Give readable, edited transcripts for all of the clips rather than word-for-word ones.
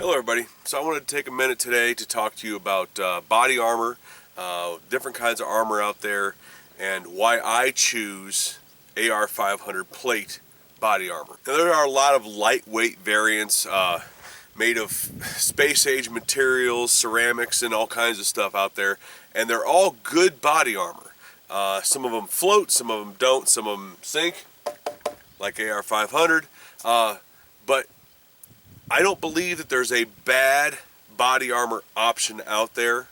Hello everybody. So I wanted to take a minute today to talk to you about body armor, different kinds of armor out there, and why I choose AR500 plate body armor. Now, there are a lot of lightweight variants made of space-age materials, ceramics, and all kinds of stuff out there, and they're all good body armor. Some of them float, some of them don't, some of them sink, like AR500, but I don't believe that there's a bad body armor option out there,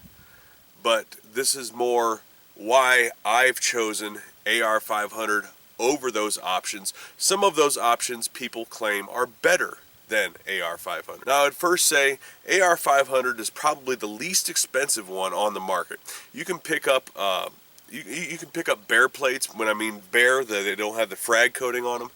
but this is more why I've chosen AR500 over those options. Some of those options people claim are better than AR500. Now, I'd first say AR500 is probably the least expensive one on the market. You can pick up you can pick up bare plates. When I mean bare, they don't have the frag coating on them,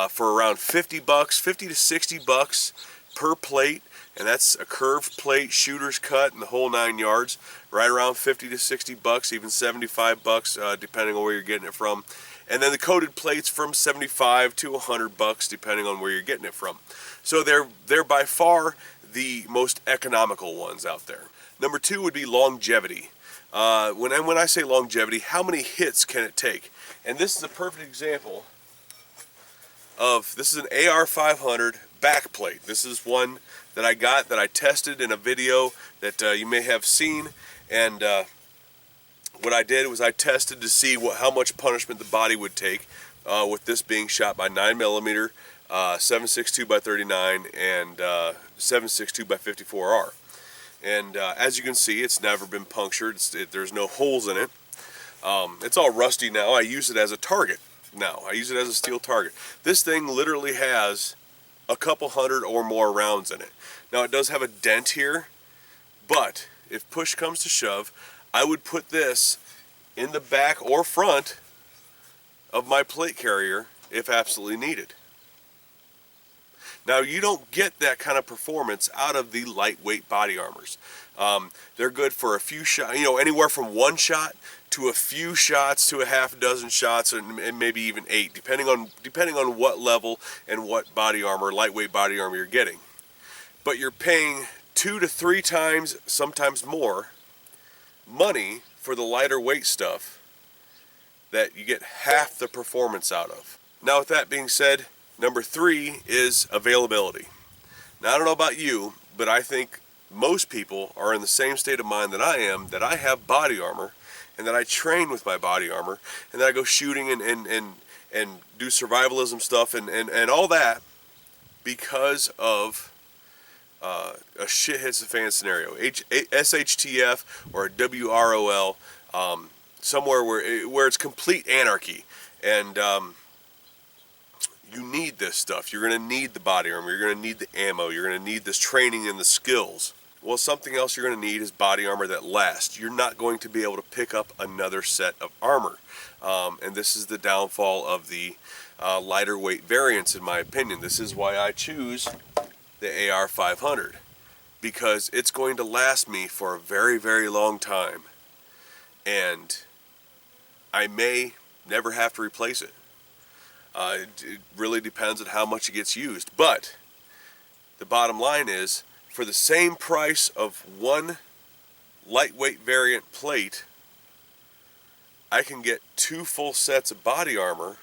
for around $50, $50 to $60 per plate, and that's a curved plate, shooter's cut, and the whole 9 yards. Right around $50 to $60, even $75, depending on where you're getting it from. And then the coated plates from $75 to $100, depending on where you're getting it from. So they're by far the most economical ones out there. Number two would be longevity. When I say longevity, how many hits can it take? And this is a perfect example of, this is an AR500 back plate. This is one that I got, that I tested in a video that you may have seen, and what I did was I tested to see how much punishment the body would take with this being shot by 9mm, 7.62 by 39, and 7.62 by 54R. And as you can see, it's never been punctured. There's no holes in it. It's all rusty now. I use it as a target now. I use it as a steel target. This thing literally has a couple hundred or more rounds in it. Now, it does have a dent here, but if push comes to shove, I would put this in the back or front of my plate carrier if absolutely needed. Now, you don't get that kind of performance out of the lightweight body armors. They're good for a few shots, anywhere from one shot to a few shots to a half dozen shots, and maybe even 8, depending on what level and what body armor, lightweight body armor you're getting. But you're paying 2 to 3 times, sometimes more, money for the lighter weight stuff that you get half the performance out of. Now, with that being said, number 3 is availability. Now, I don't know about you, but I think most people are in the same state of mind that I am, that I have body armor, and that I train with my body armor, and that I go shooting and do survivalism stuff and all that because of a shit hits the fan scenario. SHTF or a WROL, somewhere where it's complete anarchy, and you need this stuff. You're going to need the body armor, you're going to need the ammo, you're going to need this training and the skills. Well, something else you're going to need is body armor that lasts. You're not going to be able to pick up another set of armor. And this is the downfall of the lighter weight variants, in my opinion. This is why I choose the AR500, because it's going to last me for a very, very long time. And I may never have to replace it. It really depends on how much it gets used. But the bottom line is, for the same price of one lightweight variant plate, I can get 2 full sets of body armor,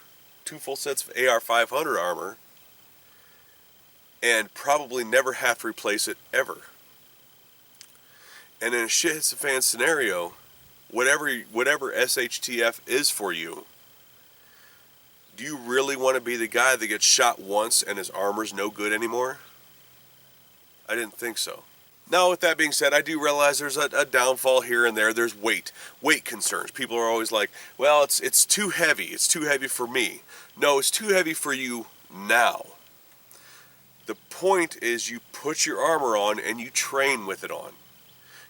2 full sets of AR500 armor, and probably never have to replace it ever. And in a shit hits the fan scenario, whatever SHTF is for you, do you really want to be the guy that gets shot once and his armor's no good anymore? I didn't think so. Now, with that being said, I do realize there's a downfall here and there. There's weight concerns. People are always like, well, it's too heavy. It's too heavy for me. No, it's too heavy for you now. The point is, you put your armor on and you train with it on.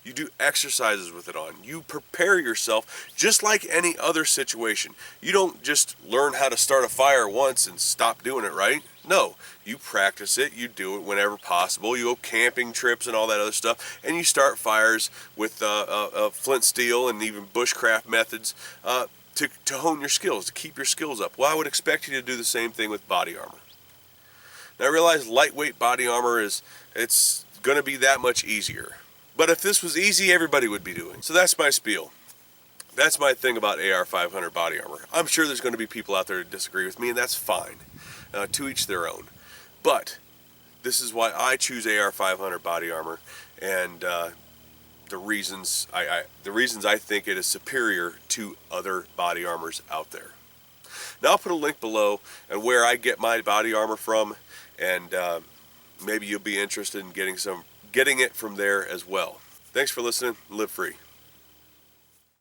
You do exercises with it on. You prepare yourself just like any other situation. You don't just learn how to start a fire once and stop doing it, right? No, you practice it, you do it whenever possible. You go camping trips and all that other stuff, and you start fires with flint steel and even bushcraft methods to hone your skills, to keep your skills up. Well, I would expect you to do the same thing with body armor. Now, I realize lightweight body armor it's going to be that much easier. But if this was easy, everybody would be doing. So that's my spiel. That's my thing about AR500 body armor. I'm sure there's going to be people out there who disagree with me, and that's fine. To each their own. But this is why I choose AR500 body armor, and the reasons I think it is superior to other body armors out there. Now I'll put a link below and where I get my body armor from, and maybe you'll be interested in getting it from there as well. Thanks for listening. Live free.